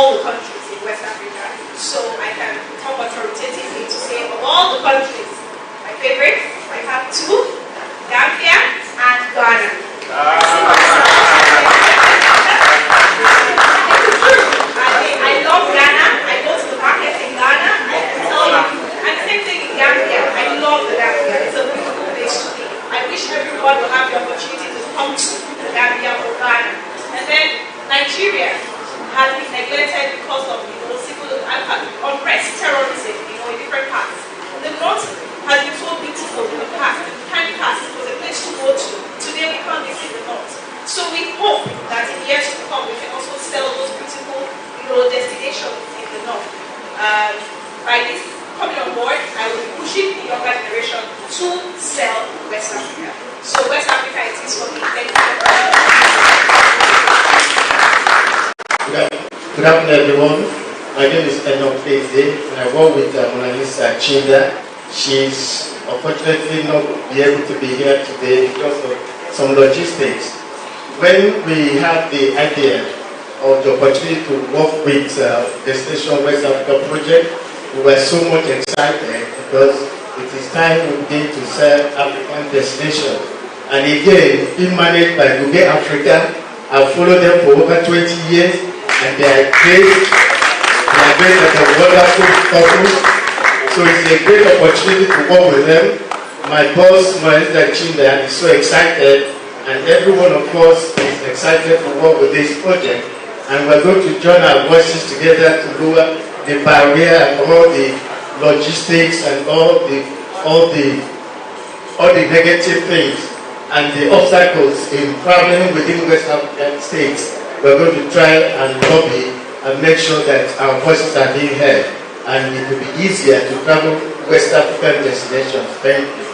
all the countries in West Africa. So I can talk authoritatively to say of all the countries, my favorite, I have two, Gambia and Ghana. I love Ghana. I go to the market in Ghana. I can tell you. And the same thing in Gambia. I love the Gambia. It's a beautiful place to be. I wish everyone would have the opportunity to come to the Gambia or Ghana. And then Nigeria has been neglected because of civil unrest, terrorism, in different parts. The North has been so beautiful in the past. In the time past, it was a place to go to. Today we can't visit the North. So we hope that in years to come we can also sell those beautiful destinations in the North. By this coming on board, I will be pushing the younger generation to sell West Africa. So West Africa it is for me. Thank you. Good afternoon, everyone. My name is Enoch Eze, and I work with Monalisa Chinda. She's unfortunately not be able to be here today because of some logistics. When we had the idea of the opportunity to work with the Station West Africa project, we were so much excited because it is time we begin to sell African destinations. And again, being managed by Goge Africa, I've followed them for over 20 years, and they are great. They are great at a wonderful purpose. So it's a great opportunity to work with them. My boss, Monalisa Chinda, is so excited, and every one of us is excited to work with this project. And we're going to join our voices together to lower the barrier and all the logistics and all the negative things and the obstacles in traveling within West African states. We're going to try and lobby and make sure that our voices are being heard, and it will be easier to travel West African destinations. Thank you.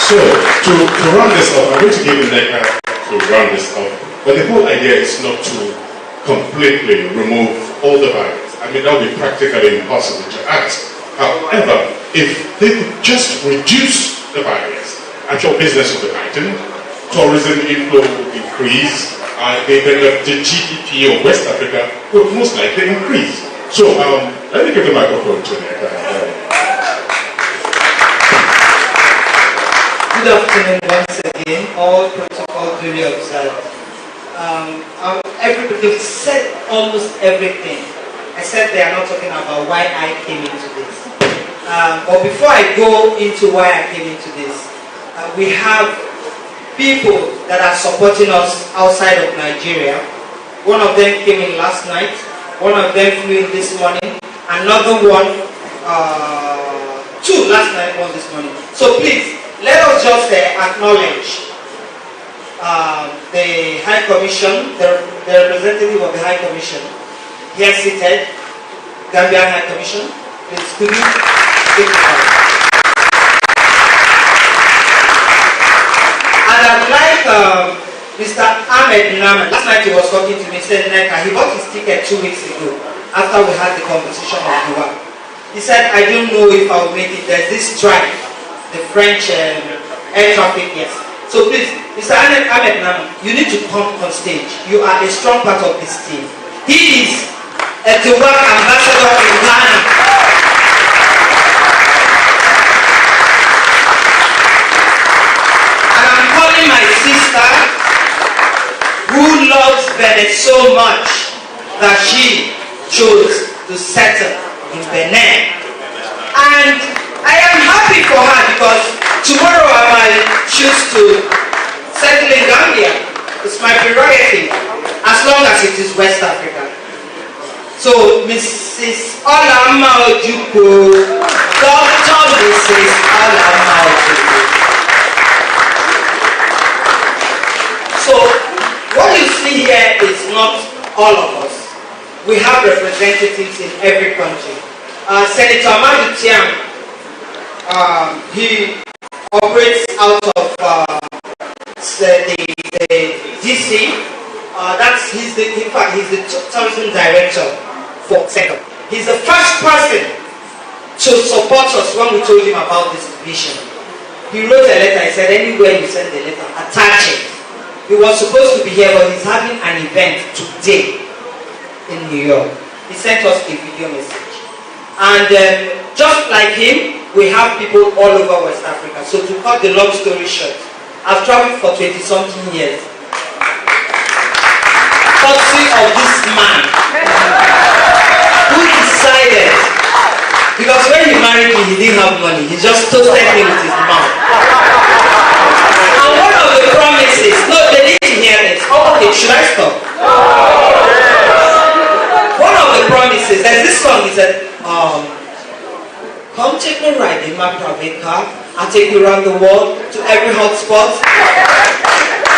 So, to round this up, I'm going to give you Lekki to round this up. But the whole idea is not to completely remove all the barriers. I mean, that would be practically impossible to ask. However, if they could just reduce the barriers, actual business will be heightened, tourism inflow will increase, the GDP of West Africa will most likely increase. So, let me give the microphone to Lekki. Good afternoon once again, all protocol duly observed. Everybody said almost everything. I said they are not talking about why I came into this. But before I go into why I came into this, we have people that are supporting us outside of Nigeria. One of them came in last night, one of them flew in this morning, another one, two last night, one this morning. So please, let us just acknowledge the High Commission, the representative of the High Commission, here seated, Gambian High Commission. Please, could you speak out? And I'd like Mr. Ahmed Naman. Last night he was talking to me, said he bought his ticket 2 weeks ago after we had the competition of DWAP. He said, I don't know if I will make it. There's this strike, the French air traffic, yes. So please, Mr. Ahmed Naman, you need to come on stage. You are a strong part of this team. He is a DWAP ambassador in Ghana. And I'm calling my sister, who loves Benin so much that she chose to settle in Benin. And I am happy for her because tomorrow I might choose to settle in Gambia. It's my prerogative, as long as it is West Africa. So, Mrs. Olama Ojukwu, Dr. Mrs. Olama Ojukwu. So, what you see here is not all of us. We have representatives in every country. Senator Amadu Tiam, he operates out of the DC. He's the tourism director for Senegal. He's the first person to support us when we told him about this vision. He wrote a letter. He said, anywhere you send the letter, attach it. He was supposed to be here, but he's having an event today. in New York. He sent us a video message. And just like him, we have people all over West Africa. So to cut the long story short, I've traveled for 20-something years. Courtesy of this man who decided, because when he married me, he didn't have money. He just toasted me with his mouth. And one of the promises, no, they didn't hear this. Oh, okay, should I stop? One of the promises, there's this song, he said, come take me ride in my private car. I'll take you around the world to every hot spot.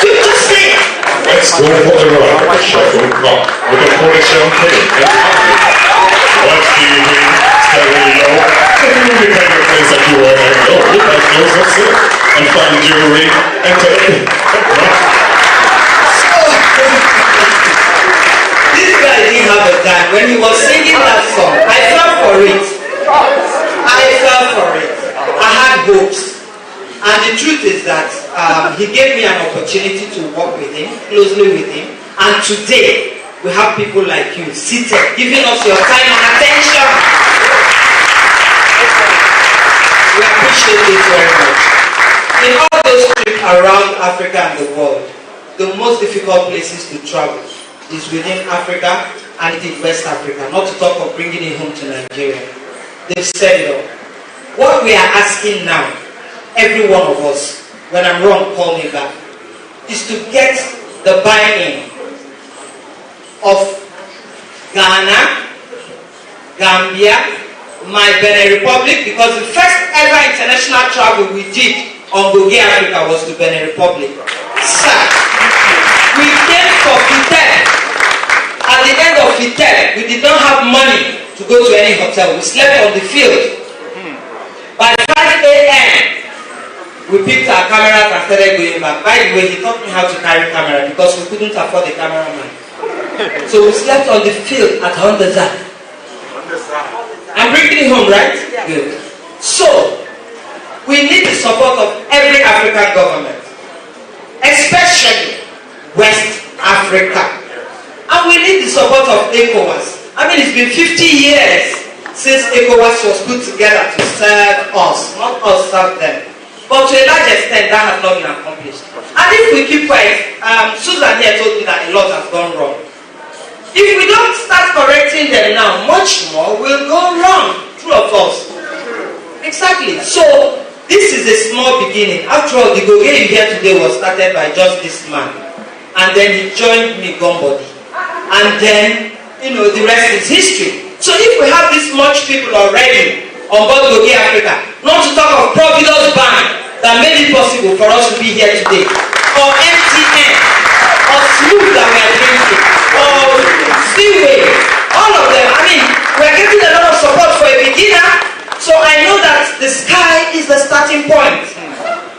Just say it. Let's go for the ride with a shuffle car with a Polish champagne and coffee. What's TV, stereo? Every the kind of place that you want to go. You can close up silk and fine jewelry and take This guy didn't have a dime. When he was singing that song, I fell for it. I had hopes. And the truth is that he gave me an opportunity to work with him, closely with him. And today, we have people like you seated, giving us your time and attention. We appreciate it very much. In all those trips around Africa and the world, the most difficult places to travel is within Africa and in West Africa, not to talk of bringing it home to Nigeria. They've said it all. What we are asking now, every one of us, when I'm wrong, call me back, is to get the buy-in of Ghana, Gambia, my Benin Republic, because the first ever international travel we did on Goge Africa was to Benin Republic. Sir, we came for Fitel. At the end of Fitel, we did not have money to go to any hotel. We slept on the field. By 5 a.m., we picked our cameras and started going back. By the way, he taught me how to carry camera because we couldn't afford a cameraman. So we slept on the field at Hondaza. I'm bringing it home, right? Yeah. Good. So, we need the support of every African government, especially West Africa. And we need the support of ECOWAS. I mean, it's been 50 years since ECOWAS was put together to serve us, not us serve them. But to a large extent, that has not been accomplished. And if we keep quiet, Susan here told me that a lot has gone wrong. If we don't start correcting them now, much more will go wrong. True or false? Exactly. So, this is a small beginning. After all, the Goge you hear today was started by just this man. And then he joined me, Gumbody. And then, the rest is history. So if we have this much people already on board Goge Africa, not to talk of Providence Bank that made it possible for us to be here today, or MTN, or Smooth that we are drinking, or Seaway, all of them. I mean, we are getting a lot of support for a beginner, so I know that the sky is the starting point.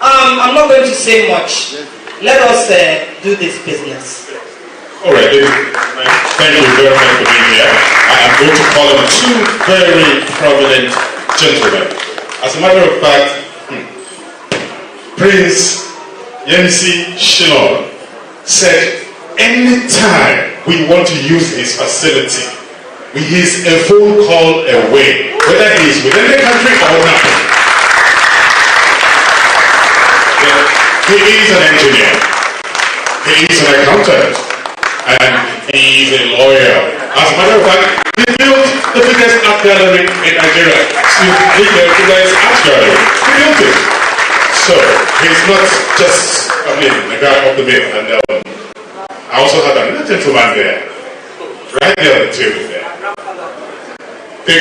I'm not going to say much. Let us do this business. All right, ladies and gentlemen, thank you very much for being here. I am going to call on two very prominent gentlemen. As a matter of fact, Prince Yemisi Shilon said, anytime we want to use his facility, he is a phone call away, whether he is within the country or not. He is an engineer, he is an accountant, and he is a lawyer. As a matter of fact, he built the biggest art gallery in Nigeria, the biggest art gallery. He built it. So, he's not just, a guy off the myth. And I also had another gentleman there, right there on the table there. The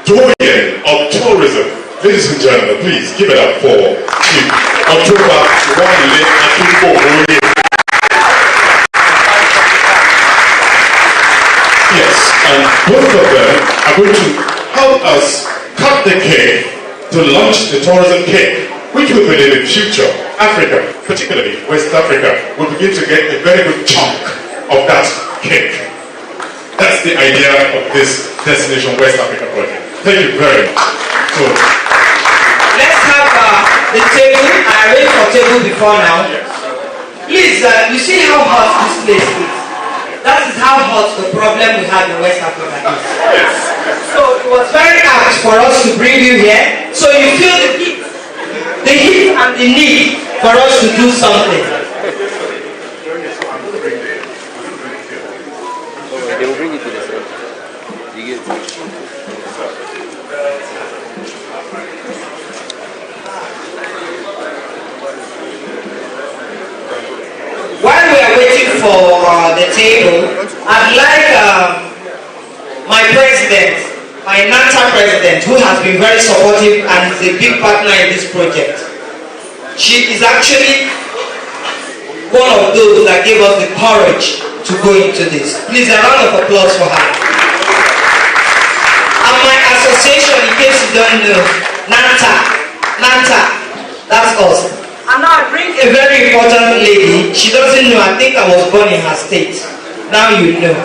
doyen of tourism. Ladies and gentlemen, please give it up for Chief October Wale Akinbo. Yes, and both of them are going to help us cut the cake to launch the tourism cake, which we believe in future, Africa, particularly West Africa, will begin to get a very good chunk of that cake. That's the idea of this Destination West Africa project. Thank you very much. So, let's have the table. I arranged for table before now. Please, you see how hot this place is. That is how hot the problem we have in West Africa is. So it was very apt for us to bring you here, so you feel the heat and the need for us to do something. They will bring it to the center. You get it. While we are waiting for the table, I'd like my president, my NATA president, who has been very supportive and is a big partner in this project. She is actually one of those that gave us the courage to go into this. Please, a round of applause for her. And my association, in case you don't know, NATA, that's us. And now I bring a very important lady. She doesn't know, I think I was born in her state. Now you know.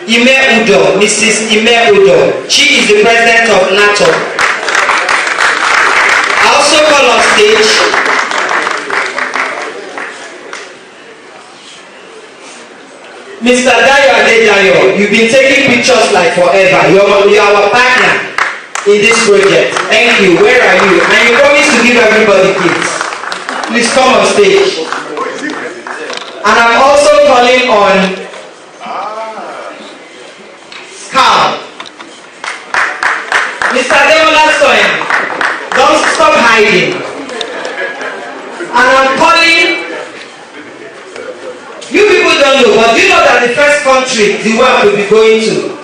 Ime Udo, Mrs. Ime Udo. She is the president of NATO. I also call on stage Mr. Dayo Adedayo. You've been taking pictures like forever. You're our partner in this project. Thank you. Where are you? And you promised to give everybody gifts. Please come on stage. And I'm also calling on Carl. Mr. Demola Soya, don't stop hiding. And I'm calling, you people don't know, but you know that the first country DWAP will be going to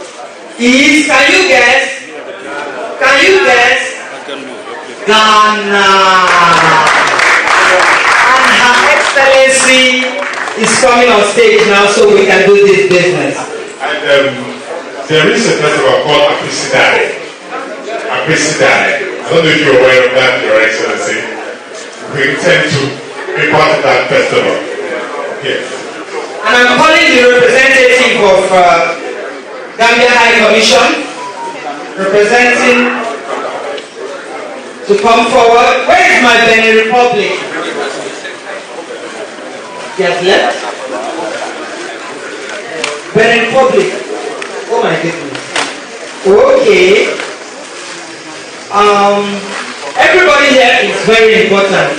is, can you guess? Ghana. And Her Excellency is coming on stage now so we can do this business. And there is a festival called Apisidai. I don't know if you're aware of that, Your Excellency. We intend to be part of that festival. Yes. And I'm calling the representative of Gambia High Commission, representing to come forward. Where is my Benin Republic? He has left? Benin Republic. Oh my goodness. Okay. Everybody here is very important.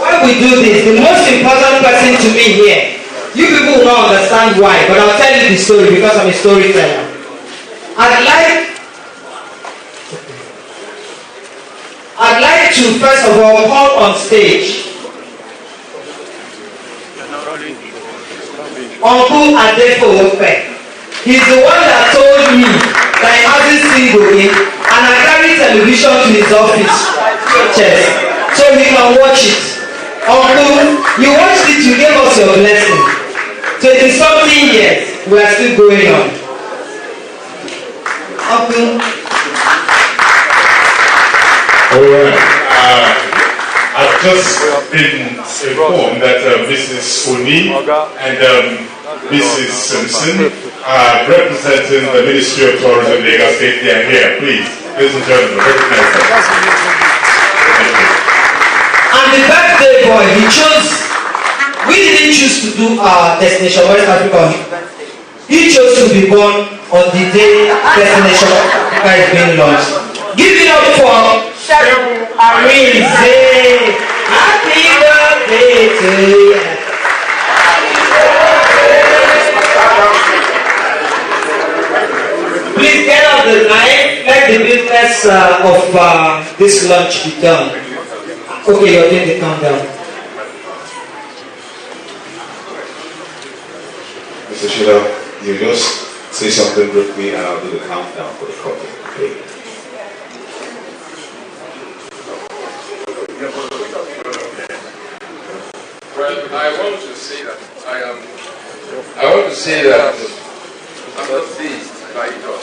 Why we do this, the most important person to me here, you people will not understand why, but I'll tell you the story because I'm a storyteller. I'd like to first of all call on stage Uncle Adefo Ope. He's the one that told me that he hasn't seen Goge, and I carry television to his office, so he can watch it. Uncle, you watched it, you gave us your blessing. 20-something years, we are still going on. Uncle. Alright. I've just been informed that Mrs. Oni and Mrs. Simpson are representing the Ministry of Tourism in Lagos State. They are here. Please, ladies and gentlemen, recognize them. And the birthday boy, he chose, we didn't choose to do our Destination West Africa. He chose to be born on the day Destination Africa is being launched. Give it up for Shehu Arinze. Happy birthday to you. Please get off the line. Let the business of this lunch be done. Okay, you're doing the countdown. Mr. Shida, you just say something briefly and I'll do the countdown for the coffee. Okay. Well, I want to say that I'm not pleased by it all.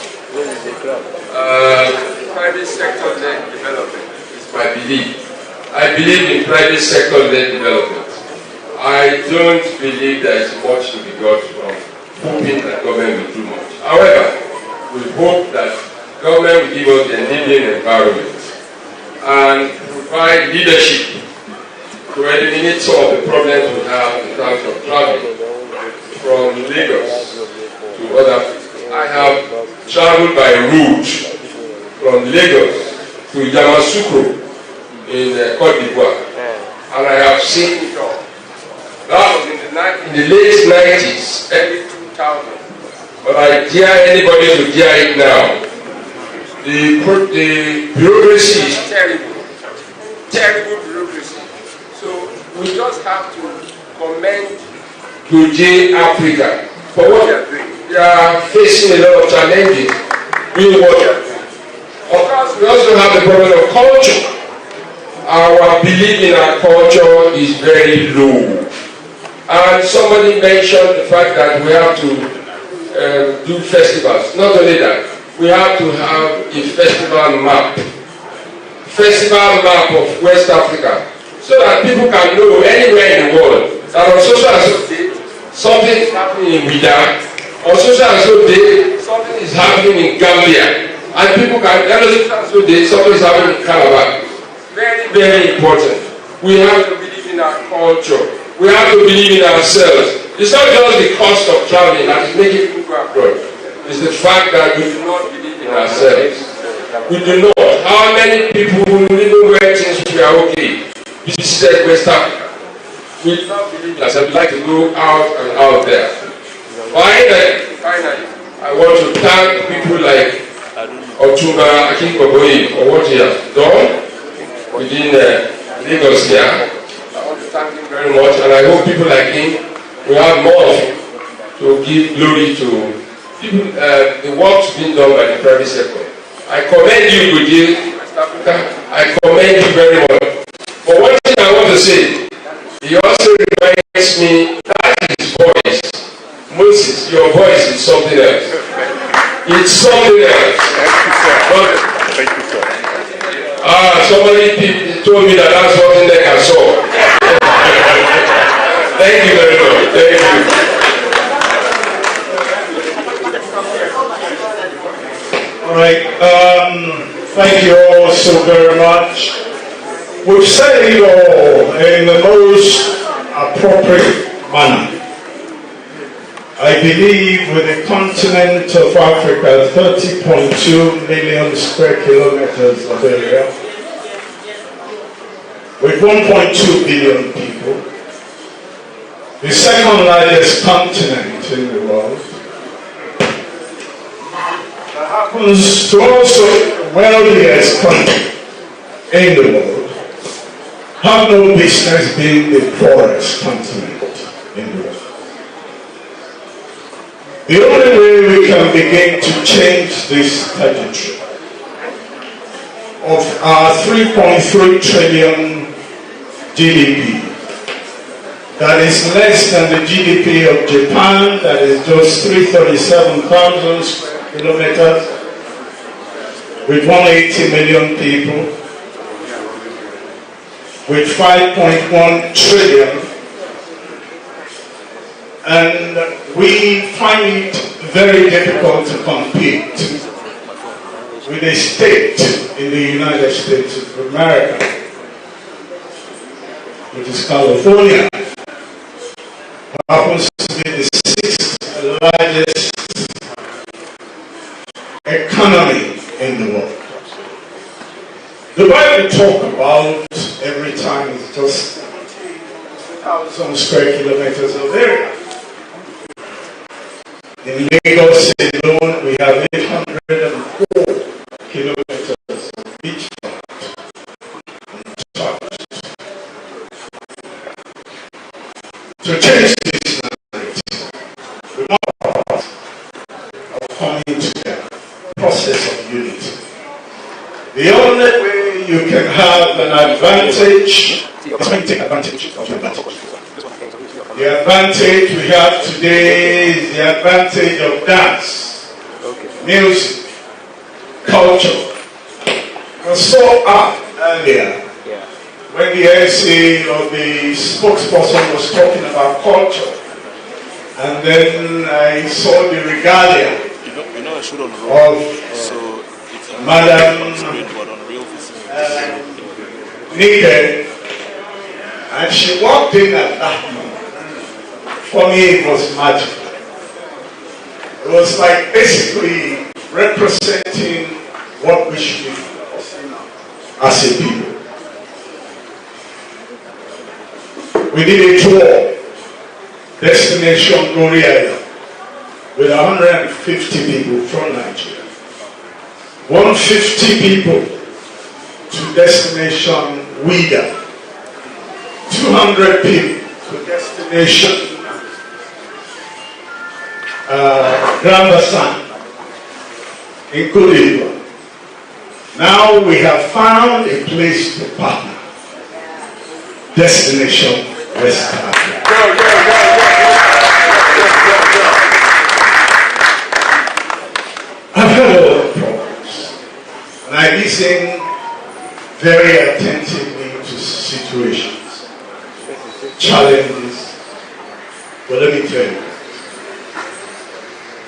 Private sector-led development is my belief. I believe in private sector-led development. I don't believe there is much to be got from hoping that government will do much. However, we hope that government will give us the enabling environment and provide leadership to eliminate some of the problems we have in terms of travel from Lagos other places. I have traveled by route from Lagos to Yamoussoukro in Côte d'Ivoire, and I have seen it all. That was in the late 90s, early 2000. But I dare anybody to dare it now. The bureaucracy is terrible. Terrible bureaucracy. So we just have to commend Goge Africa for what they are doing. They are facing a lot of challenges doing what they are doing. Of course, we also have the problem of culture. Our belief in our culture is very low. And somebody mentioned the fact that we have to do festivals. Not only that, we have to have a festival map. Festival map of West Africa. So that people can know anywhere in the world that on social and so day, something is happening in Wida. On social and so day, something is happening in Gambia. And people can tell us social and so day, something is happening in Calabar. Very, very important. We have to believe in our culture. We have to believe in ourselves. It's not just the cost of traveling that is making people go abroad. It's the fact that we do not believe in ourselves. We do not. How many people who even when things were okay visited West Africa? We do not believe in ourselves. We like to go out and out there. Finally, I want to thank people like Otumba Akinkoboyi for what he has done within Lagos here. I want to thank him very much, and I hope people like him will have more of him to give glory to people, the works being done by the private sector. I commend you, Goge, West Africa. I commend you very much. But one thing I want to say, he also reminds me that his voice, Moses, your voice is something else. It's something else. Thank you, sir. Somebody told me that that's something like I saw. Thank you very much. Thank you. All right. Thank you all so very much. We've said it all in the most appropriate manner. I believe with the continent of Africa, 30.2 million square kilometers of area, with 1.2 billion people, the second largest continent in the world, that happens to also the wealthiest country in the world, have no business being the poorest continent in the world. The only way we can begin to change this trajectory of our 3.3 trillion GDP, that is less than the GDP of Japan, that is just 337,000 square kilometers, with 180 million people, with 5.1 trillion. And we find it very difficult to compete with a state in the United States of America, which is California, happens to be the sixth largest economy in the world. The Bible talk about every time is just 1,000 square kilometers of area. In Lagos alone, we have 804 kilometers of beachfront untouched. To change this narrative, we must of coming together, process of unity. The only way you can have an advantage is when you take advantage of your advantage. The advantage we have today is the advantage of dance, music, culture. I saw art earlier when the MC or the spokesperson was talking about culture, and then I saw the regalia of Madam Nika, and she walked in at that moment. For me, it was magical. It was like basically representing what we should do as a people. We did a tour, destination Goge, with 150 people from Nigeria. 150 people to destination Ouidah. 200 people to destination Grand Bassin in Cote d'Ivoire. Now we have found a place to partner. Destination West Africa. I've heard a lot of problems, and I listen very attentively to situations, challenges. But let me tell you,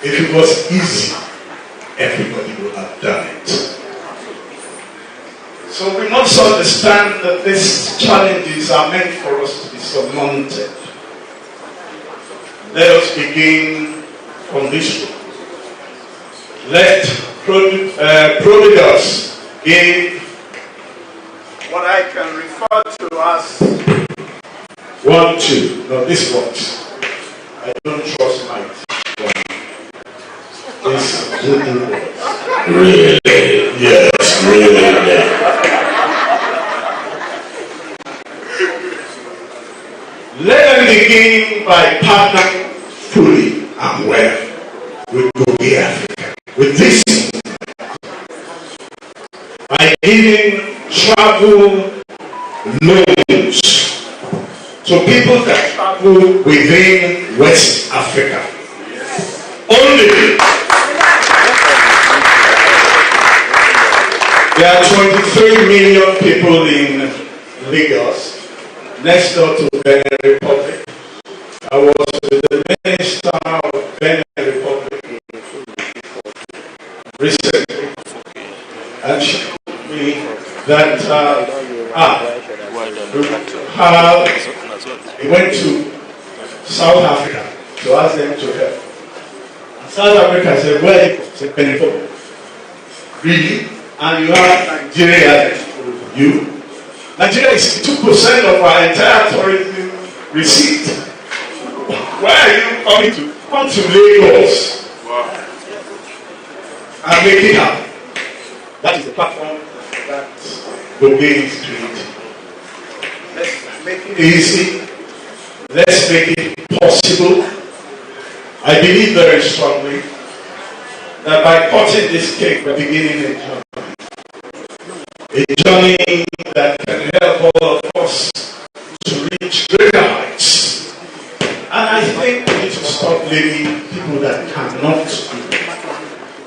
if it was easy, everybody would have done it. So we must understand that these challenges are meant for us to be surmounted. Let us begin from this room. Let Providence give what I can refer to as 1, 2. No, this works. I don't trust my this little voice. Really? Yes, really. Let them begin by partnering fully and well with Goge Africa. With this, by giving travel loans to people that travel within West Africa. Only. There are 23 million people in Lagos, next door to Benin Republic. I was with the minister of Benin Republic recently, and she told me that he went to South Africa to ask them to help. And South Africa said, "Where is Benin Republic?" Really? And you have Nigeria you. Nigeria is 2% of our entire tourism receipt. Why are you coming to come to Lagos and make it happen? That is the platform that Goge is creating. Let's make it easy. Let's make it possible. I believe very strongly that by cutting this cake, we're beginning a journey. A journey that can help all of us to reach greater heights. And I think we need to stop blaming people that cannot do it.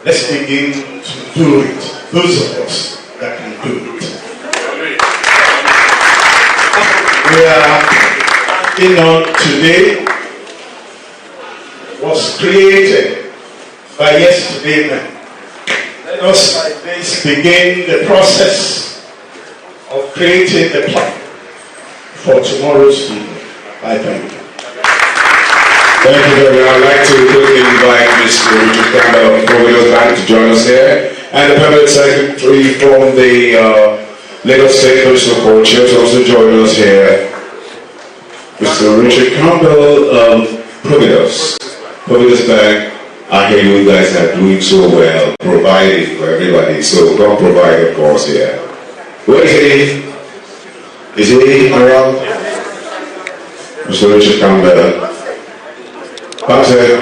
Let's begin to do it. Those of us that can do it. We are acting on today was created by yesterday men. Let us like this begin the process of creating the plan for tomorrow's meeting. I thank you. Thank you very much. I'd like to quickly invite Mr. Richard Campbell of Providence Bank to join us here, and the permanent secretary from the Lagos State Municipal Court Chair to also join us here. Mr. Richard Campbell of Providence Bank. I hear you guys are doing so well, providing for everybody. So God provide, of course, here. Where is he? Is he around? Mr. Richard Campbell. Back there.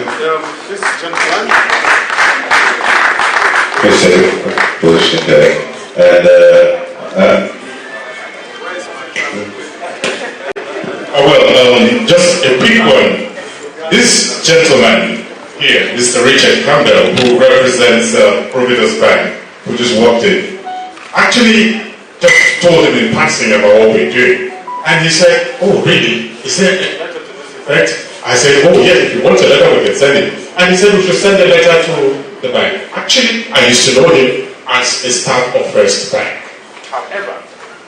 This gentleman. Yes, position there. And just a quick one. This gentleman here, Mr. Richard Campbell, who represents Providence Bank, who just walked in, actually just told him in passing about what we're doing. And he said, "Oh, really? Is there a letter to this effect?" I said, "Oh, yeah, if you want a letter, we can send it." And he said, "We should send a letter to the bank." Actually, I used to know him as a staff of First Bank. However,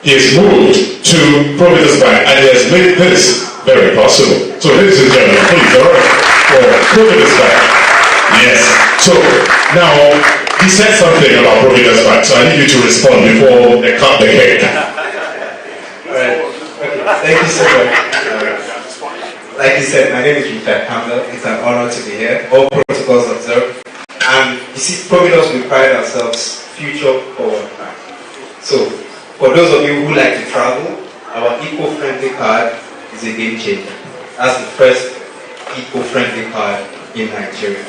he has moved to Providence Bank and he has made this very possible. So, ladies and gentlemen, please, for Providence Bank. Yes. So now he said something about Providence Bank, so I need you to respond before they cut the cake. Alright. Okay. Thank you so much. Like you said, my name is Richard Campbell. It's an honor to be here. All protocols observed. And you see, Providence, we pride ourselves future forward. So, for those of you who like to travel, our eco-friendly card is a game changer. That's the first eco-friendly card in Nigeria.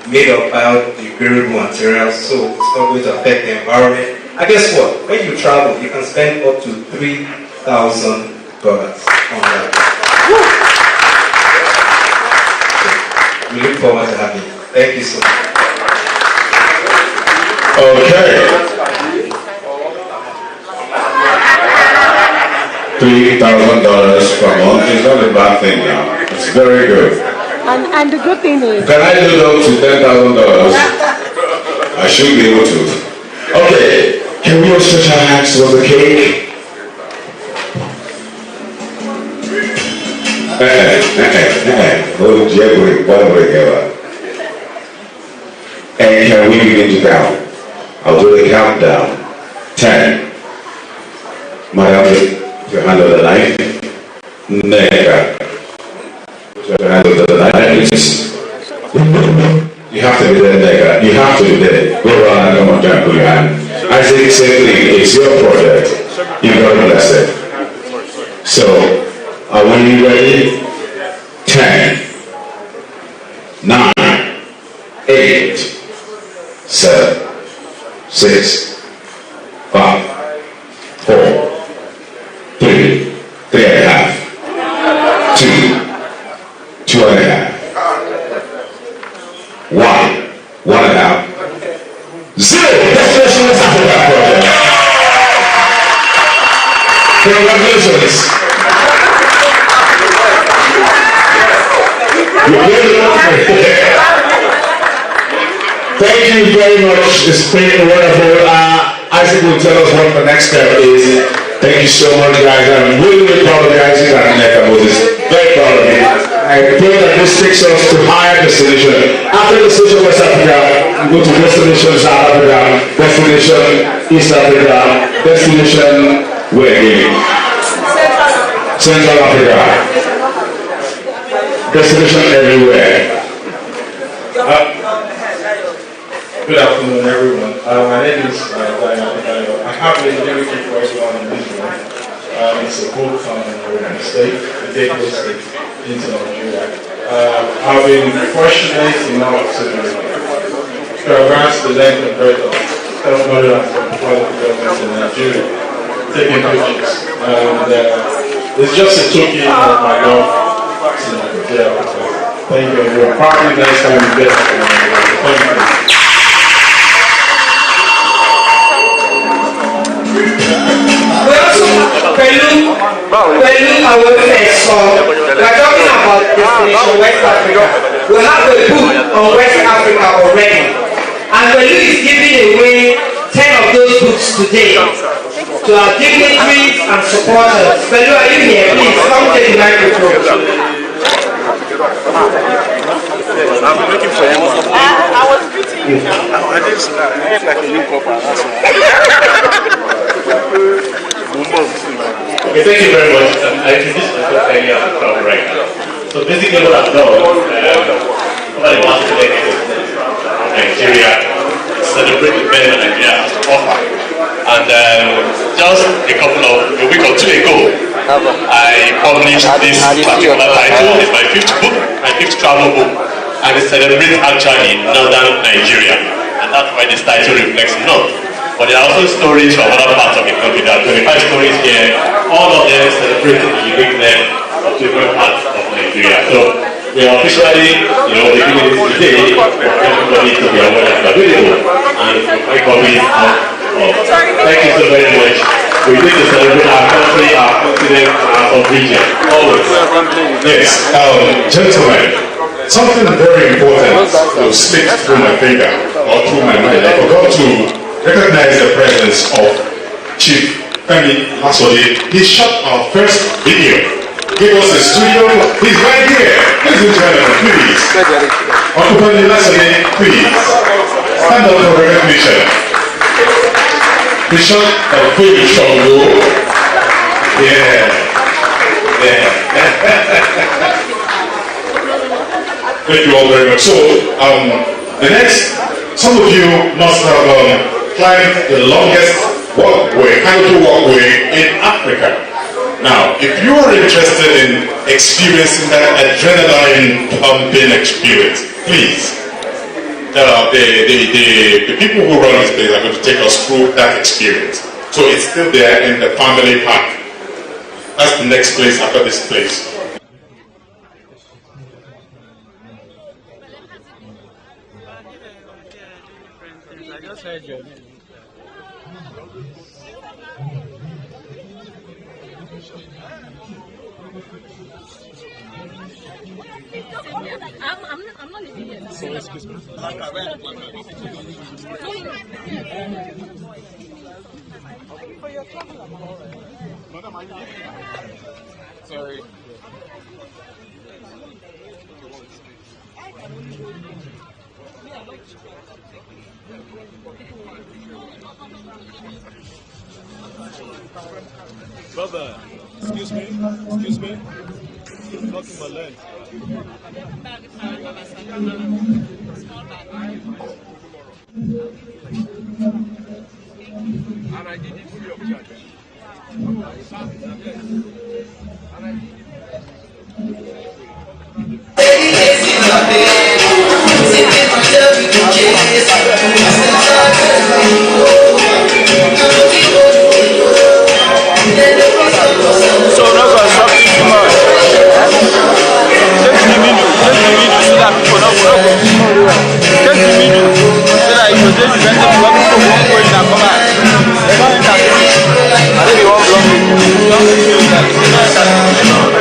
Made of biodegradable materials, so it's not going to affect the environment. And guess what? When you travel, you can spend up to $3,000 on that. We look forward to having you. Thank you so much. Okay. $3,000 per month is not a bad thing now. It's very good. And the good thing is... Can I do up to $10,000? I should be able to. Okay. Can we all stretch our hands towards the cake? Oh, Jeffrey, whatever. And can we begin to count? I'll do the countdown. 10. Madam, put your hand on the knife. Nega. Put your hand on the knife. You have to be there, Nega. You have to be there. Go around and come on, John, put your hand. I say the same thing. It's your project. You've got to bless it. So, are we ready? 10, 9, 8, 7, 6, 5, 4, 3, 3.5, 2, 2.5, 1, 1.5, 0. Destination West Africa project. Congratulations. Thank you very much. It's been wonderful. Isaac will tell us what the next step is. Thank you so much, guys. I'm really proud of you, Isaac and Neka Moses. Very proud of you. I pray that this takes us to higher destination. After destination West Africa, we go to destination South Africa, destination East Africa, destination where again? Central Africa. Destination everywhere. Good afternoon, everyone. My name is Diana. I have been very key for everyone in this room. It's a book from the state, the gateway state into Nigeria. I've been fortunate enough to traverse the length and breadth of 740 governments in Nigeria, taking pictures. And it's just a token of my love to Nigeria. Thank you, everyone. Probably next time we get to thank you. Pẹ̀lú àwọn ẹ̀sọ́, we're talking about destination West Africa. We have a book on West Africa already, and Pẹ̀lú is giving away 10 of those books today to our dignitaries and supporters. Pẹ̀lú, are you here? Please come take the microphone. I'm looking for you. I was greeting you now. I think so. I have like a new couple. Okay, thank you very much. I introduced myself earlier as a travel right now. So basically what I've done over the past 2 decades in Nigeria, celebrate the best that Nigeria has to offer. And just a week or two ago, I published this particular title. It's my 5th book, my 5th travel book. And it celebrates actually northern Nigeria. And that's why this title reflects north. But there are also stories from other parts of the country. There are 25 stories here. All of them celebrating the uniqueness of different parts of Nigeria. So we are officially, beginning this today for everybody to be aware that we are available and my copies out of. Thank you so very much. We need to celebrate our country, our continent, our sub-region. Always. Yes, gentlemen, something very important will slip through my finger or through my mind. I forgot to recognize the presence of Chief Femi Masode. He shot our first video. Give us a studio. He's right here. Ladies and gentlemen, please. Occupant Lasane, please. Stand up for recognition. Bishop of Queen Shongo. Yeah. Thank you all very much. So, the next, some of you must have climbed the longest walkway, canopy walkway in Africa. Now, if you are interested in experiencing that adrenaline pumping experience, please, the people who run this place are going to take us through that experience. So it's still there in the family park. That's the next place after this place. I just heard you. I'm not living here. So excuse me. For your trouble, Sorry. Brother, excuse me. Blocking my lens. And I did it free of charge. So no go stop you too much. Take the video so that people know. Take the video so that you just prevent them from people won't go in and come out. They don't interfere. I think you won't block it. Don't feel that you don't interfere.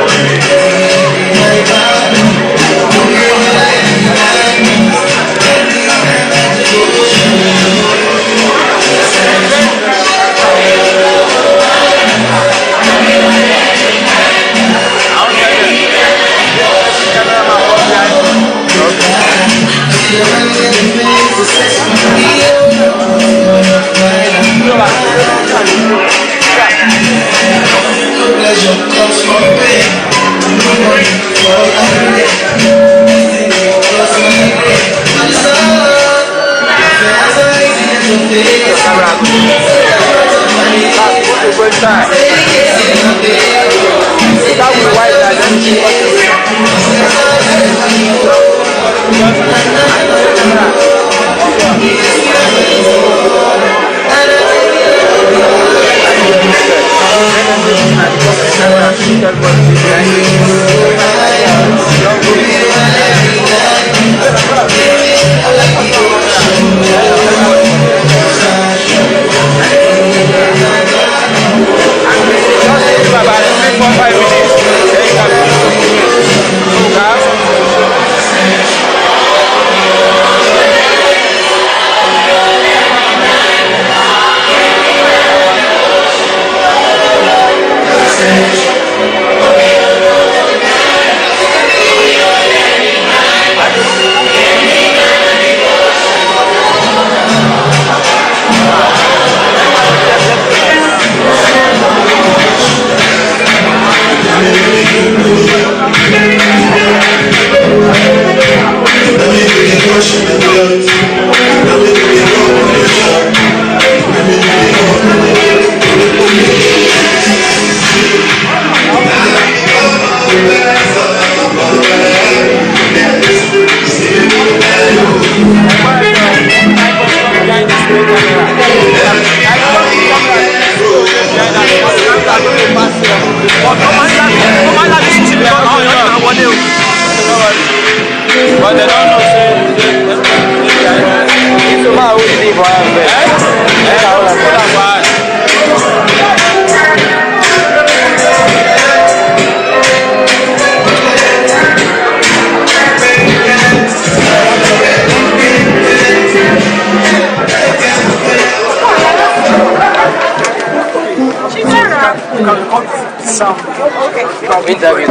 But they don't know, it's about who you live She's around. Interview.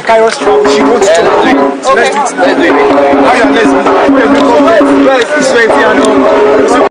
Kairos travel. She wants to talk. So let's do it. Let's do it. Let's do it.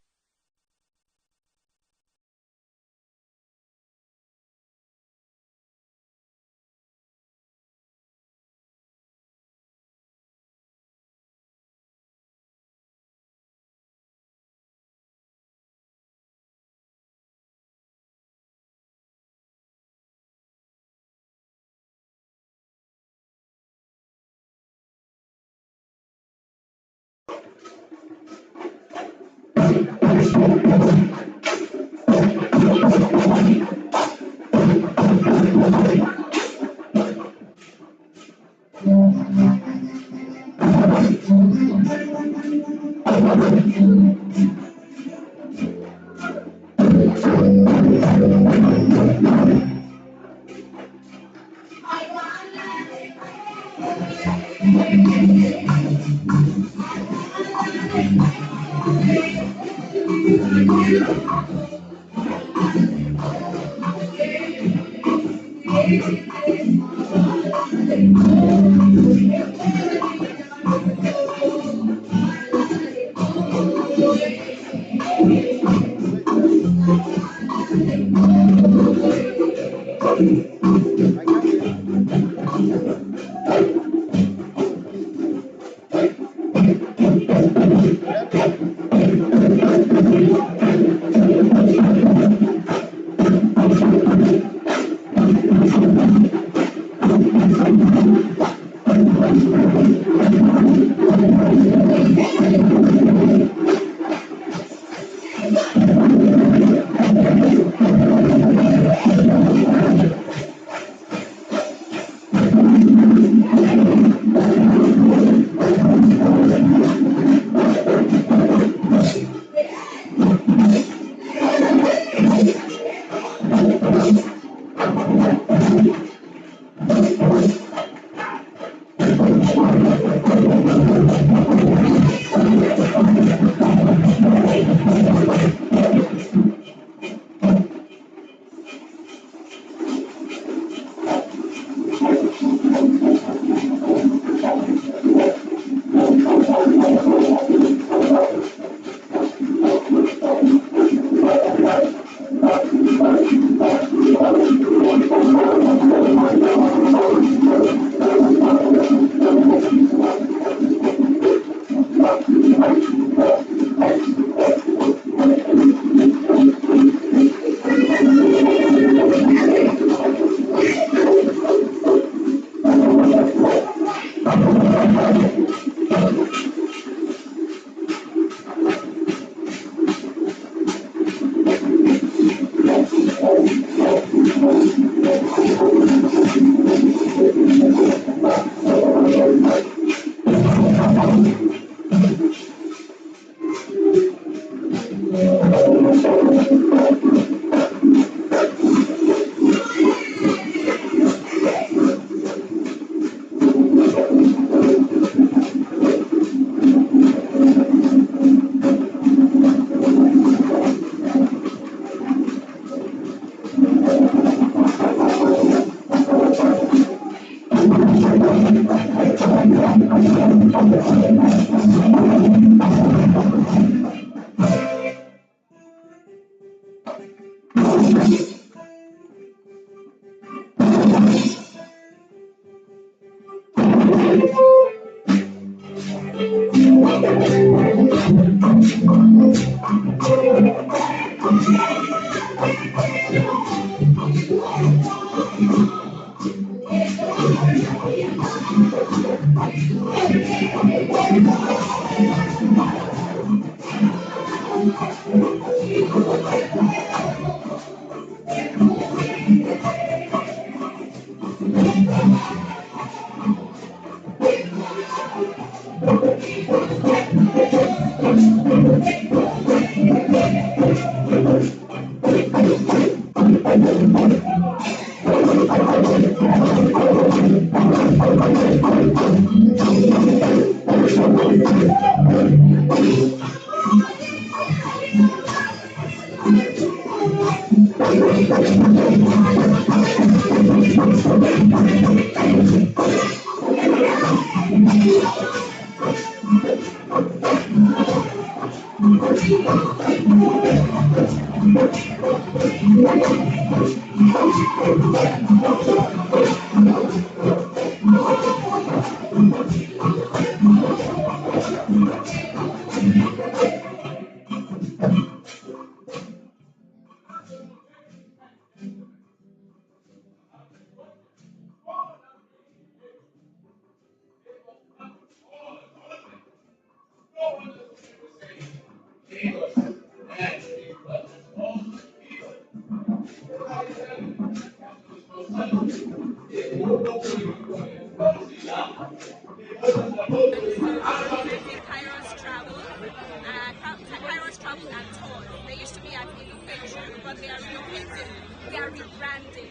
Kairos Travel and Tours. They used to be at Education, but they are relocating. They are rebranding.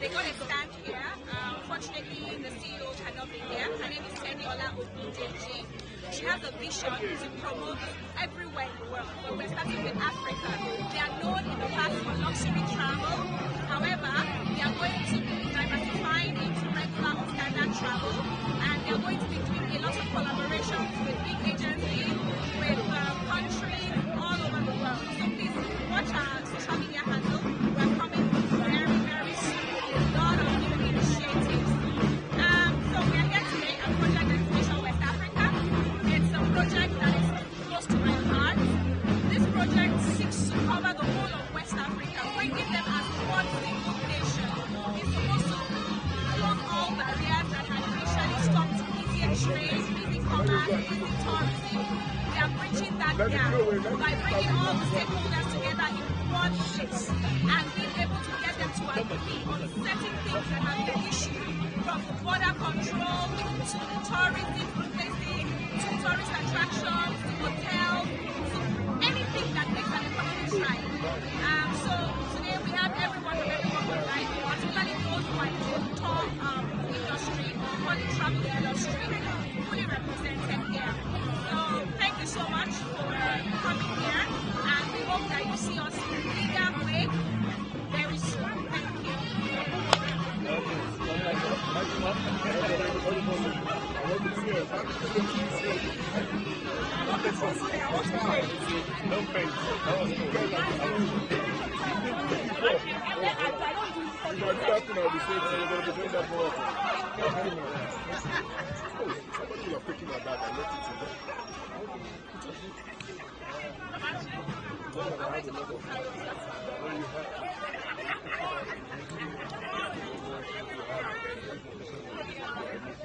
They got a stand here. Unfortunately, the CEO cannot be here. Her name is Teniola Ogundeji. She has a vision to promote everywhere in the world, but we're starting with Africa. They are known in the past for luxury travel. However, they are going to be diversifying into regular or standard travel, and they are going to be doing a lot of collaborations with big agencies, with countries all over the world. So please watch our social media handle. We're coming very, very soon with a lot of new initiatives. So we're here today at Project Destination West Africa. It's a project that is close to my heart. This project seeks to cover the whole of West Africa, bringing them as one single nation. It's supposed to close all barriers that had initially stopped easy trade, easy commerce, easy tourism. They are bridging that gap by bringing all the stakeholders together in one place and being able to get them to agree on certain things that have been issued, from border control to tourism places, to tourist attractions, to hotels, to anything that makes an economy thrive. So today we have everyone from right, particularly those who are in the tour industry or the travel industry, fully represented here. So thank you so much for coming here, and we hope that you see us in a bigger way very soon. Thank you.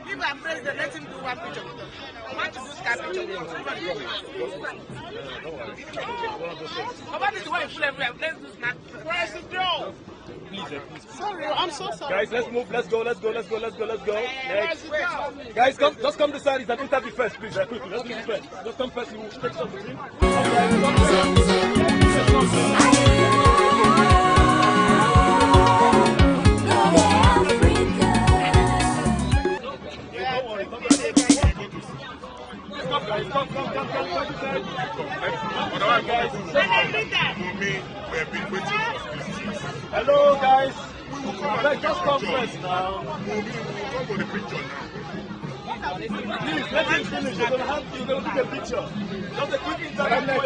Leave our president, let him do one picture with us. I want to do sky picture with us. About this one, full everywhere. Let's do snap. Where's the Joe? Please. Sorry, I'm so sorry. Guys, let's move. Let's go. Next. Guys, just come this side. It's an interview first, please. Quickly. Let's do it first. Just come first. You will take some between. Come. Hello, guys. Just come first now. Please, let him finish. You're going to take a picture. Just a quick interview.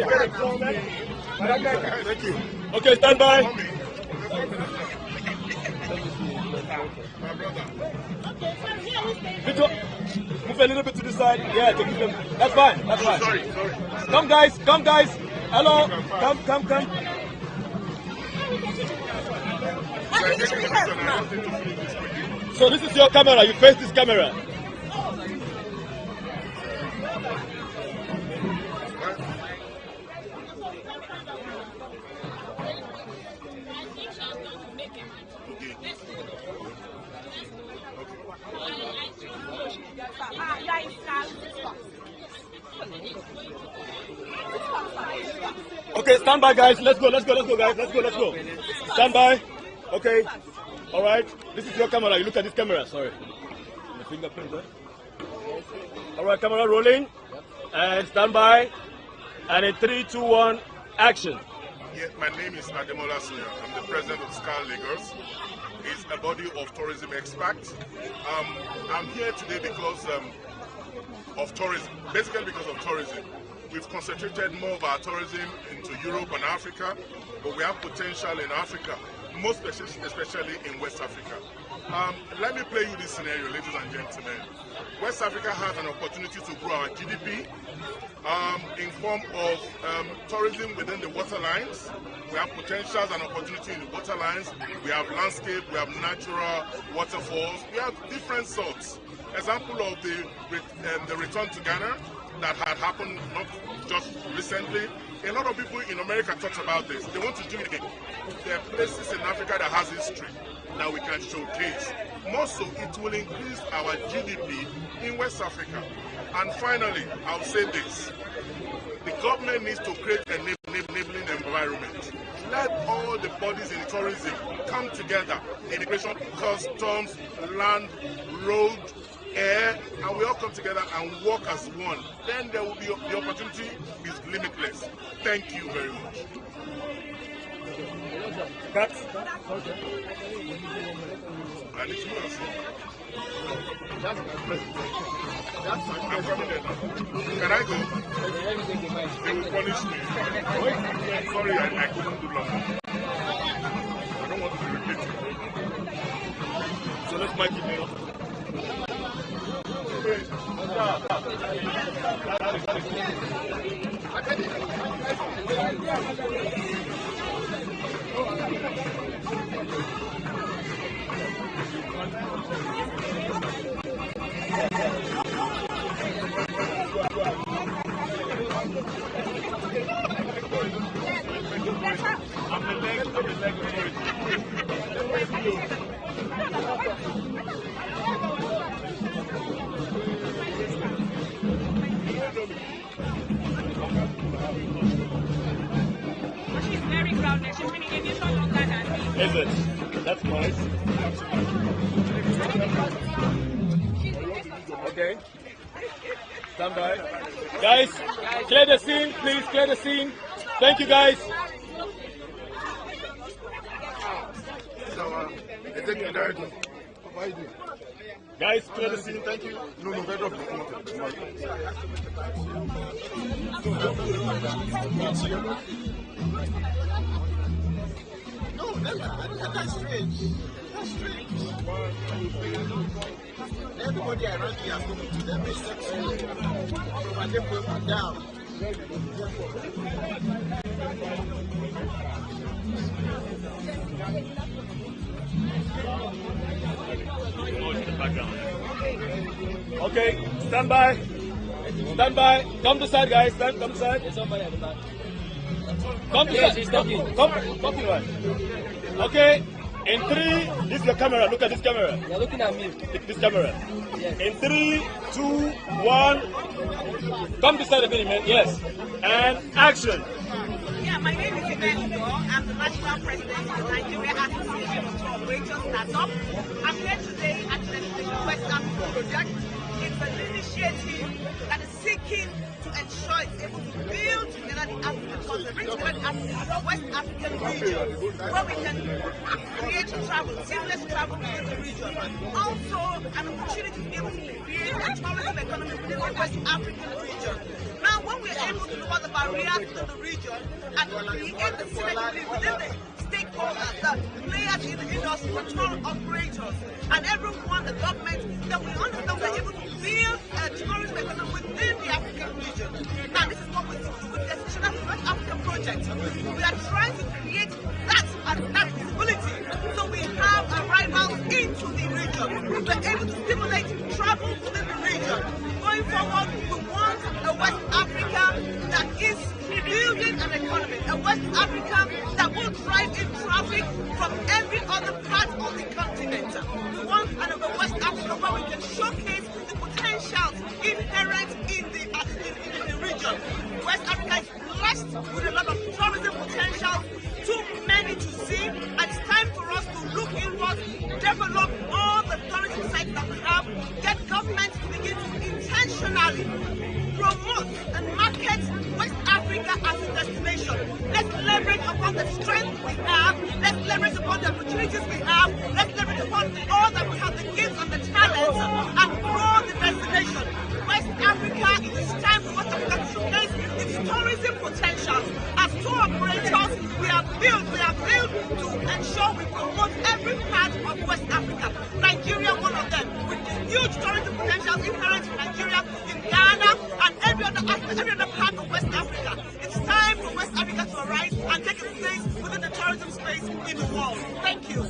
Thank you. Okay, stand by. Victor, move a little bit to the side. Yeah, to keep them. That's fine. Sorry. Come, guys. Hello. Come. So this is your camera. You face this camera. Okay, stand by, guys. Let's go, guys. Let's go. Stand by. Okay. All right. This is your camera. You look at this camera. Sorry. The fingerprint there. All right, camera rolling. And stand by. And in 3, 2, 1, action. Yeah, my name is Ademola Soya. I'm the president of SCAR Lagos. It's a body of tourism experts. I'm here today because of tourism, basically because of tourism. We've concentrated more of our tourism into Europe and Africa, but we have potential in Africa, most especially in West Africa. Let me play you this scenario, ladies and gentlemen. West Africa has an opportunity to grow our GDP in form of tourism within the waterlines. We have potentials and opportunity in the waterlines. We have landscape, we have natural waterfalls. We have different sorts. Example of the return to Ghana that had happened not just recently. A lot of people in America talk about this. They want to do it again. There are places in Africa that has history that we can showcase. More so, it will increase our GDP in West Africa. And finally, I'll say this. The government needs to create a enabling environment. Let all the bodies in tourism come together. Immigration, customs, land, road, air, and we all come together and work as one. Then there will be the opportunity is limitless. Thank you very much. I need to ask. I'm coming there now. Can I go? They will punish me. Sorry, I couldn't do longer. I don't want to be repeated. So let's make it now. She's very grounded. She's been in aviation longer than me. Is it? That's nice. Okay. Stand by. Guys, clear the scene, please. Clear the scene. Thank you, guys. Guys, clear the scene. Thank you. No, better off No, that's strange. That's strange. Everybody around here has come to them section. But they put one down. Okay, stand by. Stand by. Come to side, guys. Come to side. Come to side. Come to right. Okay. In 3, this is the camera. Look at this camera. You're looking at me. This camera. Yes. In 3, 2, 1. Come to side a minute, man. Yes. And action. Yeah, my name is Goge. I'm the national president of the Nigeria Association of Tour Operators Startup. I'm here today at the West Africa project. It's an initiative that is seeking to ensure it's able to build together the African continent, bring together the West African region, where we can create travel, seamless travel within the region. Also, an opportunity to be able to create a tourism economy within the West African region. Now, when we're able to lower the barriers to the region and create the synergy within the stakeholders, the players in the industry, the tour operators, and everyone, the government, then we understand we're able to build a tourism economy within the African region. Now, this is what we do with the National West African project. We are trying to create that visibility, so we have arrivals into the region. We're able to stimulate travel within the region. Going forward, we want a West Africa that is building an economy, a West Africa that will drive in traffic from every other part of the continent. We want a West Africa where we can showcase the potentials inherent in the region. West Africa is blessed with a lot of tourism potential, too many to see, and it's time for us to look inward, develop all the tourism sites that we have, get governments to begin to intentionally promote and market West Africa as a destination. Let's leverage upon the strength we have, let's leverage upon the opportunities we have, let's leverage upon all that we have, the gifts and the talents, and grow the destination. West tourism potentials inherent in Nigeria, in Ghana, and every other part of West Africa. It's time for West Africa to arise and take its place within the tourism space in the world. Thank you.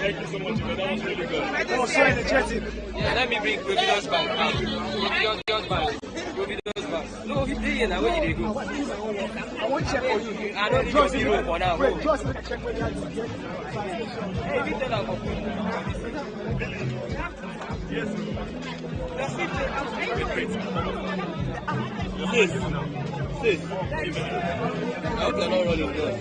Thank you so much. That was really good. Yeah, let me bring Goge's back. Goge's back. No, he's there now. Where did he go? I want to check for you. I don't need your zero for now. Wait, just check where you are. Hey, we tell her for Yes. Sis. I hope you're not running good.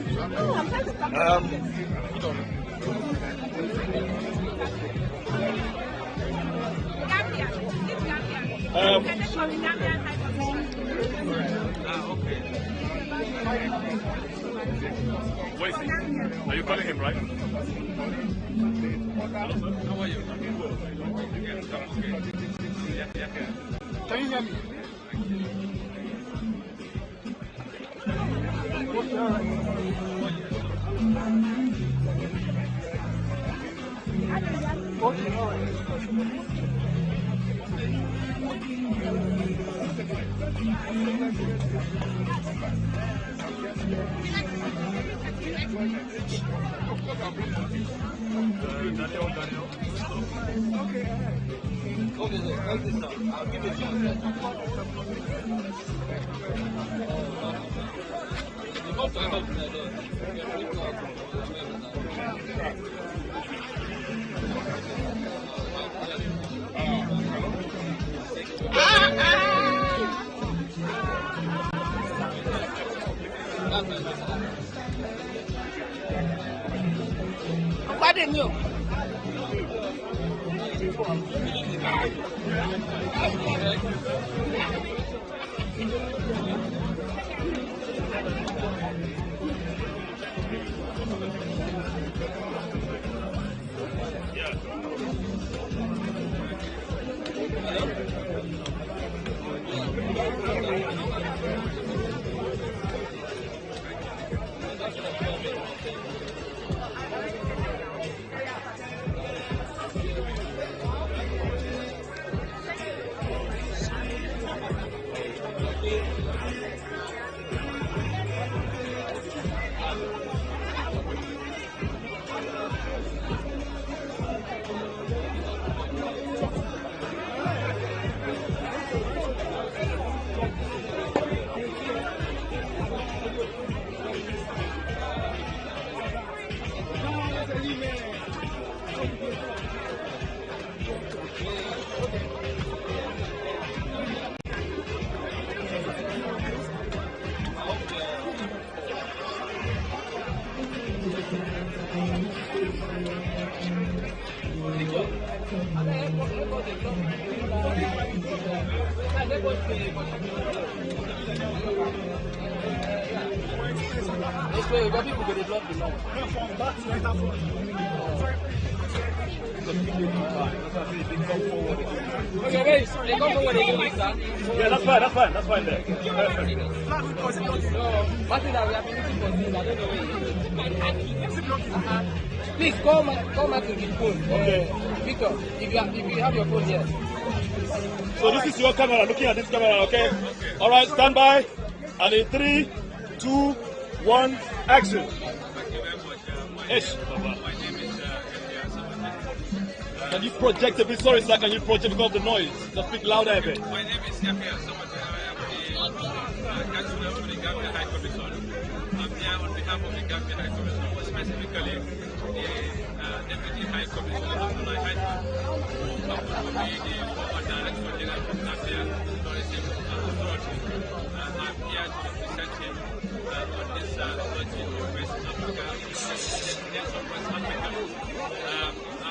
Okay. Wait, are you calling him, right? How are you? Can you hear me? Okay, all right. I'll give it to you. Pardon you. This way, got people get blocked below. Okay, wait, they come forward, they do like that. Yeah, that's fine there. Perfect. One thing that we have been looking for is, I don't know where Please, call back to the phone. Okay. Victor, if you have your phone here. So this is your camera, looking at this camera, okay? Alright, stand by. And in 3, 2, 1, action. Ish. Can you project a bit? Sorry, sir, can you project because of the noise? Just speak louder a bit. My name is Lekki. I'm the for the Gambia High Commission. I'm here on behalf of the Gambia High Commission, specifically the Deputy High Commissioner of the High Commission, the former Director General of Gambia Tourism Authority. I'm here to represent him on this project in West Africa.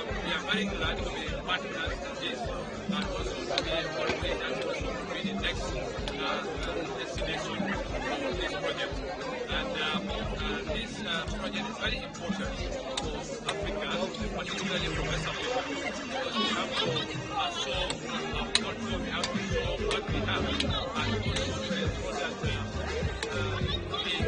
We are very particular to be partners in this and also to be coordinated and also to be the next destination of this project. And this project is very important for Africa, particularly for West Africa, because we have to solve our culture, we have to solve what we have, and also to ensure that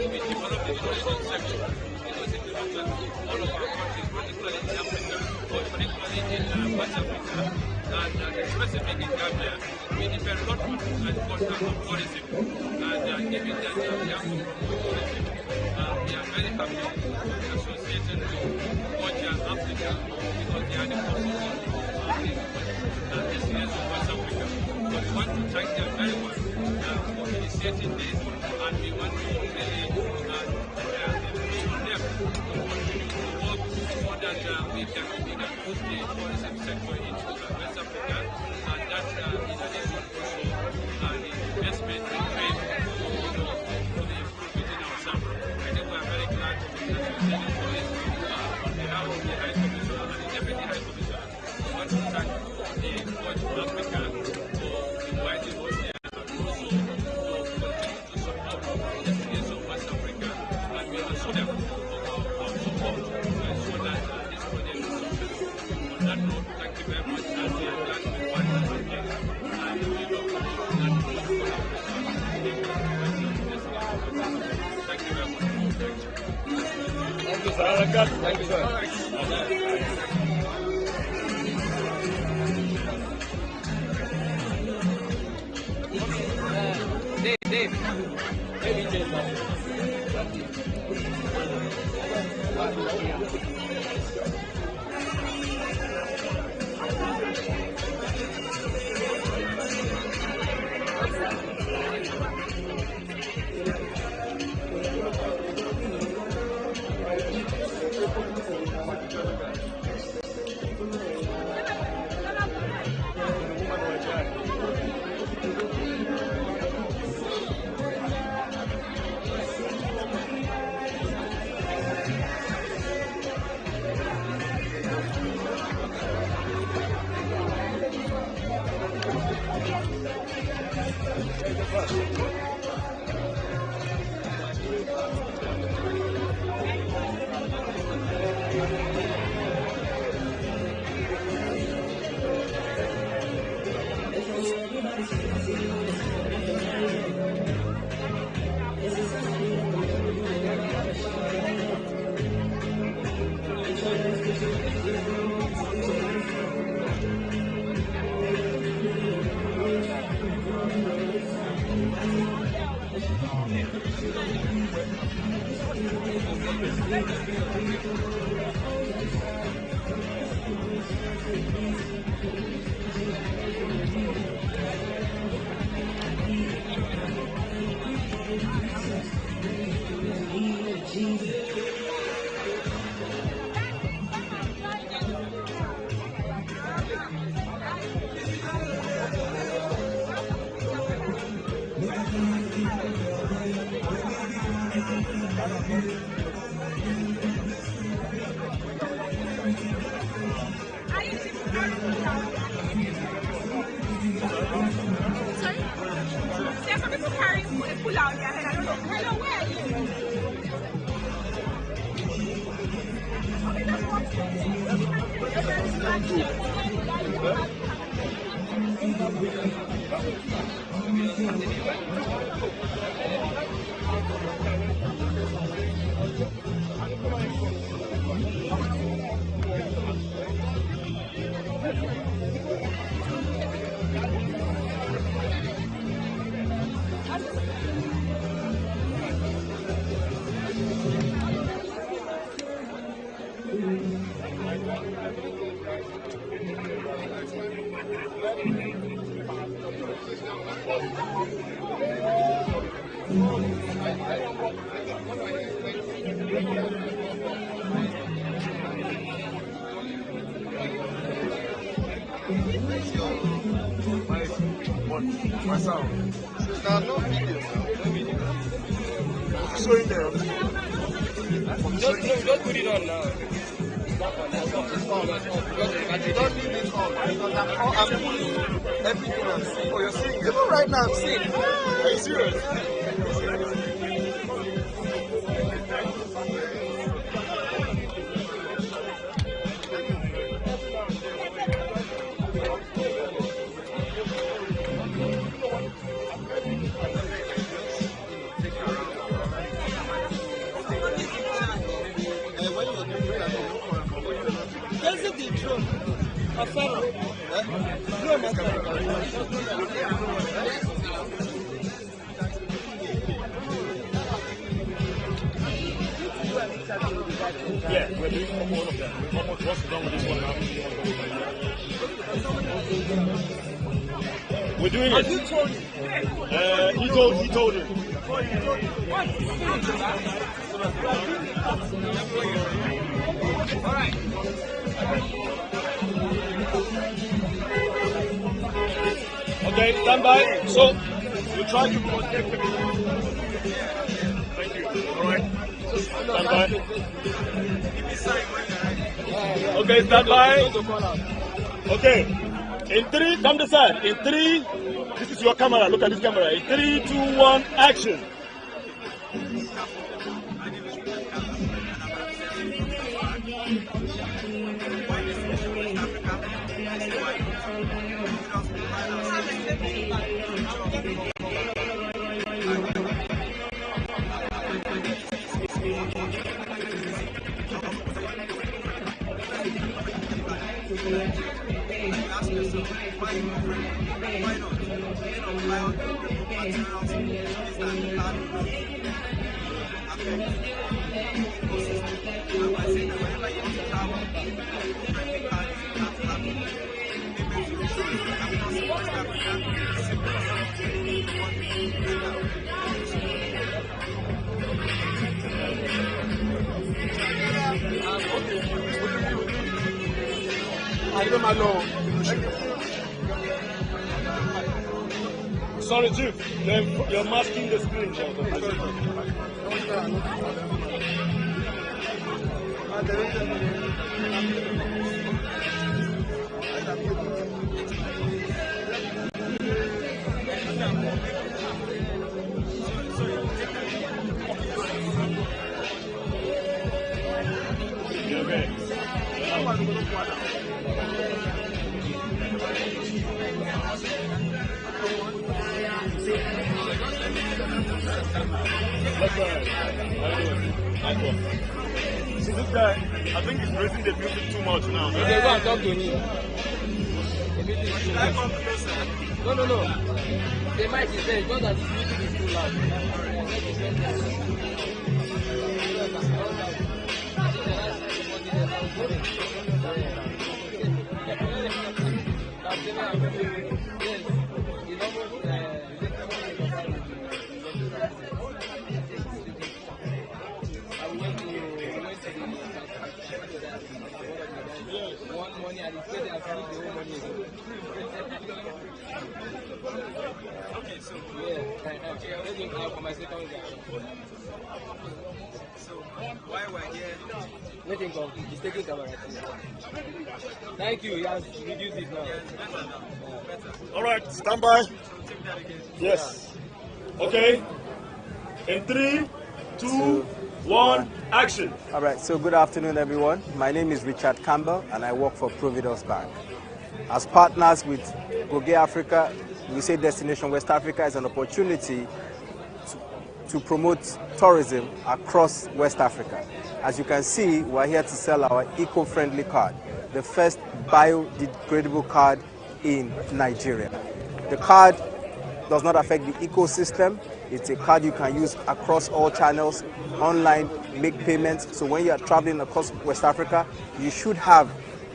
we develop the tourism sector. Because if you look at all of our countries, particularly in Africa, or particularly in West Africa, and specifically in Gambia, we depend a lot on tourism. And given that we have to promote tourism, we are very happy to be associated with Goge and Africa because they are the focus of destination of West Africa. So we want to thank them very much for initiating this, and we want to really push on them to continue to work so that we can push the tourism sector into West Africa, and that in addition also the investment in trade to the improvement in ourselves. I think we are very glad to be associated with this on behalf of the High Commissioner and the Deputy High Commissioner. We want to thank the Goge of Africa for inviting us here and also to continue to support the destination of West Africa, and we assure them of our support to ensure that this project is successful. On that note, thank you very much, and we are glad to be partners with this, and we look forward to that collaboration. Thank you very much. Thank you, sir. Thank you, sir. Dave. My sound. Now, no video. Showing there. Just put it on now. You don't need it all. Because I'm pulling everything I'm seeing. Oh, you're seeing it? Even right now I'm seeing it. Are you serious? Yeah, we're doing all of them. We're almost done with this one now. We're doing it. He told him. All right. Okay, stand by. So, you try to protect the people. Thank you. All right. Stand by. Okay, stand by. Okay. In 3, come this side. In 3, this is your camera. Look at this camera. In 3, 2, 1, action. Sorry, Chief. You're masking the screen. See this guy, I think he's raising the music too much now. Okay, go and talk to him. No. The mic is there, just that his music is too loud. Okay, so why we're here? Nothing come. He's taking camera. Thank you. He has reduced it now. All right, stand by. Yes. Okay. In 3, 2, 1, action. All right, so good afternoon, everyone. My name is Richard Campbell, and I work for Providence Bank. As partners with Goge Africa, we say Destination West Africa is an opportunity to promote tourism across West Africa. As you can see, we're here to sell our eco-friendly card, the first biodegradable card in Nigeria. The card does not affect the ecosystem. It's a card you can use across all channels, online, make payments. So when you are traveling across West Africa, you should have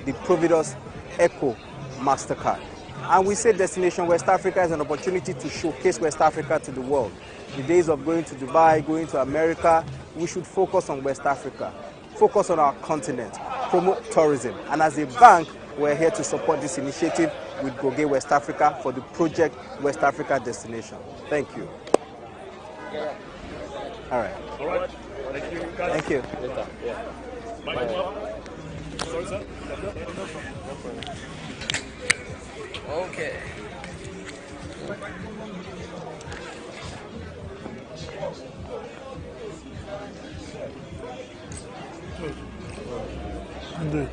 the Providence Eco MasterCard. And we say Destination West Africa is an opportunity to showcase West Africa to the world. The days of going to Dubai, going to America, we should focus on West Africa, focus on our continent, promote tourism. And as a bank, we're here to support this initiative with Goge West Africa for the Project West Africa Destination. Thank you. All right. All right. Thank you. Thank you. Bye. Sorry, sir. Okay. Do it.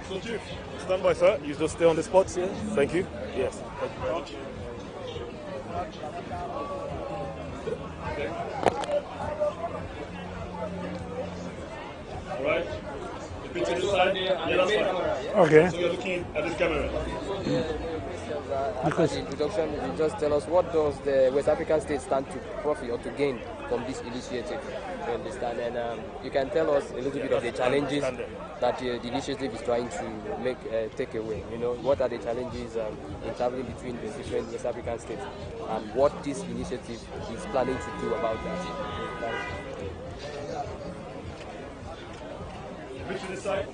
So, Chief, stand by, sir. You just stay on the spot here. Thank you. Yes. Thank you very much. All right. The picture this side. Yeah, that's fine. Okay. So you're looking at this camera. After the introduction, you just tell us what does the West African state stand to profit or to gain from this initiative? You understand? And you can tell us a little bit of the challenges that the initiative is trying to make take away. You know, what are the challenges in traveling between the different West African states, and what this initiative is planning to do about that? Reach to this side.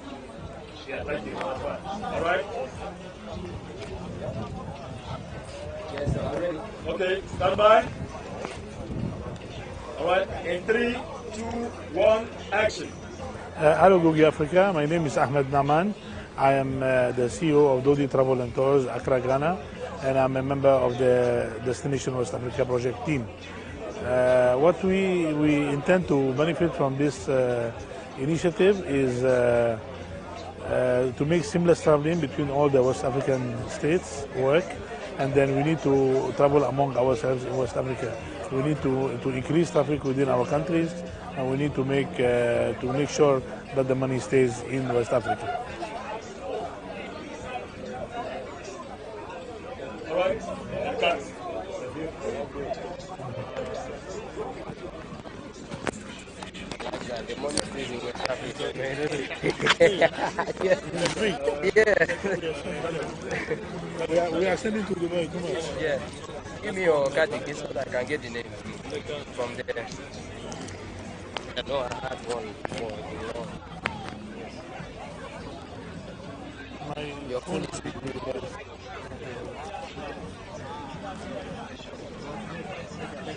Yeah, thank you. That's fine. All right. Yes, sir. I'm ready. Okay, stand by. All right. In 3, 2, 1, action. Hello, Goge Africa. My name is Ahmed Naman. I am the CEO of Dodi Travel and Tours, Accra, Ghana, and I'm a member of the Destination West Africa project team. What we intend to benefit from this initiative is to make seamless traveling between all the West African states work, and then we need to travel among ourselves in West Africa. We need to increase traffic within our countries, and we need to make sure that the money stays in West Africa. All right. Cut. The money stays in West Africa, man. We are sending to Dubai. Come on. Yeah. Give me your card in case so that I can get the name from there. I know I had one before. Your phone is with me. I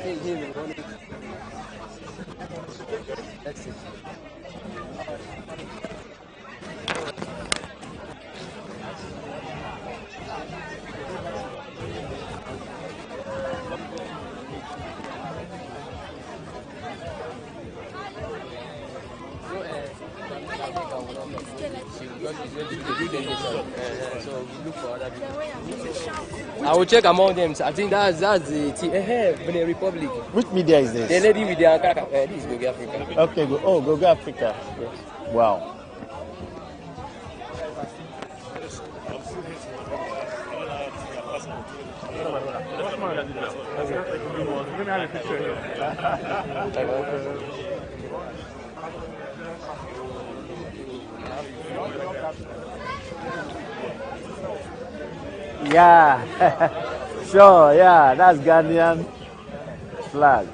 think him is running. That's it. So we look for other people. I will check among them. I think that's the team. Benin Republic. Which media is this? The lady with the Ankara. This is Goge Africa. Okay, Goge Africa. Yes. Wow. Yeah, sure, yeah, that's Ghanaian flag.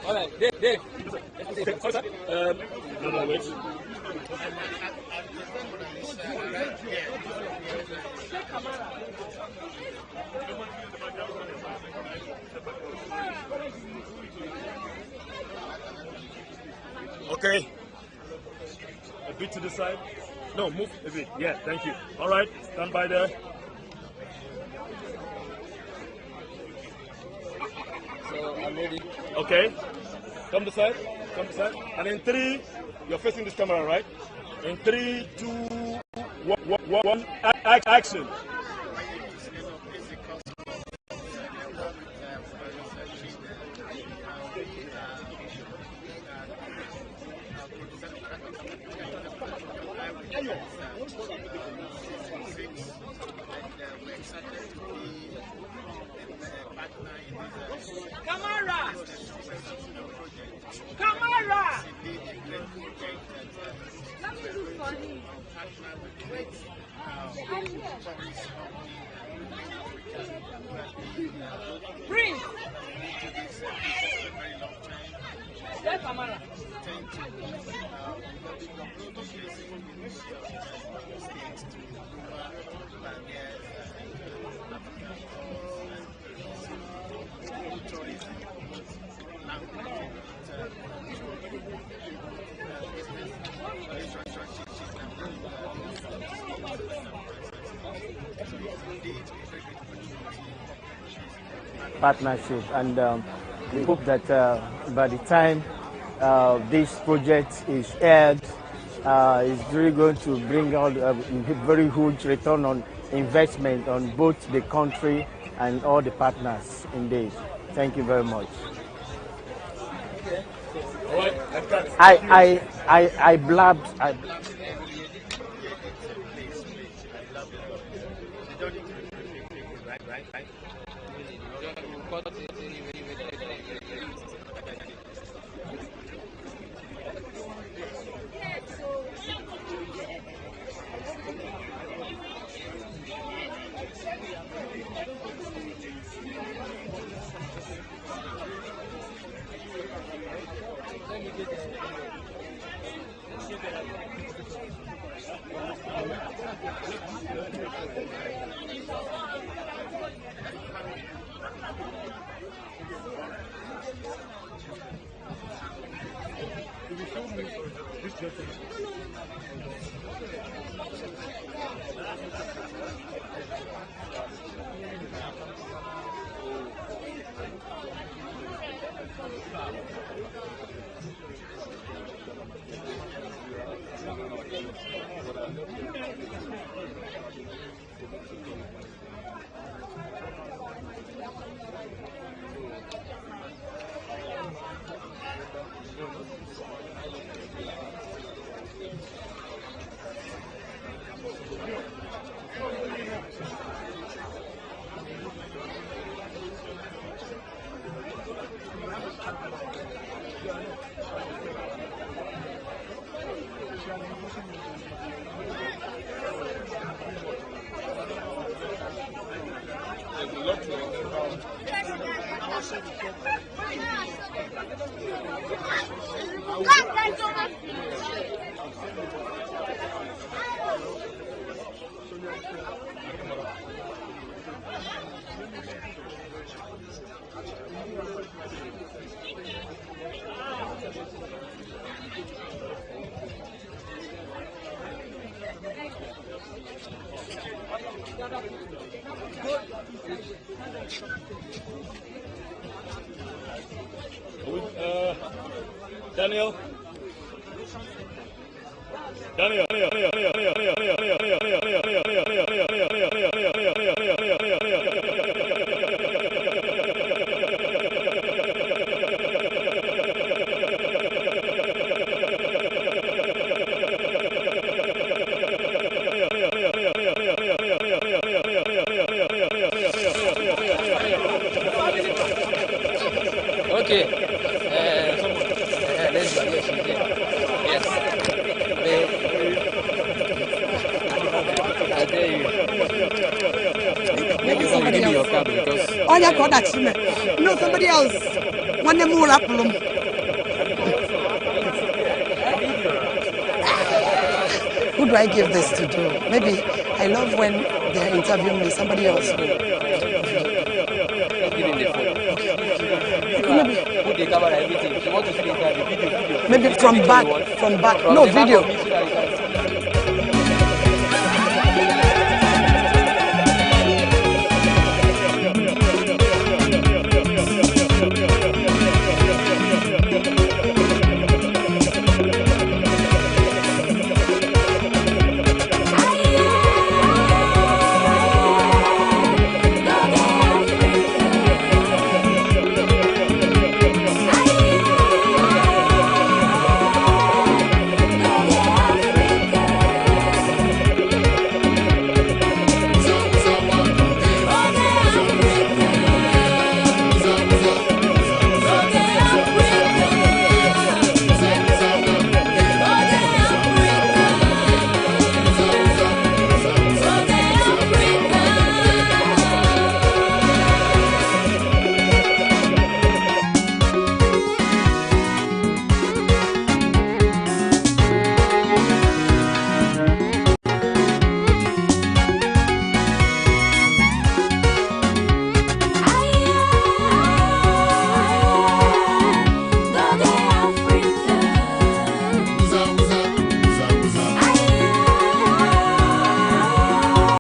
All right, Dave. Sorry, sir. No, wait. Okay. A bit to the side. No, move a bit. Yeah, thank you. All right, stand by there. ready. Okay. Come to side. Come to side. And in 3, you're facing this camera, right? In 3, 2, 1, action. Camera! Camera! Let me do funny. Prince! Get camera. Partnership, and we hope that by the time this project is aired, it's really going to bring out a very huge return on investment on both the country and all the partners indeed. Thank you very much. I blabbed. Daniel. Okay. Let's go. Yes. I dare you. Maybe somebody give me your else. card because. Oh, yeah, got that. No, somebody else. When they move up, who do I give this to do? Maybe I love when they're interviewing me. Somebody else will. Give him the phone. Maybe. Put the camera, everything. If you want to see the interview, video. Maybe from back. No, video.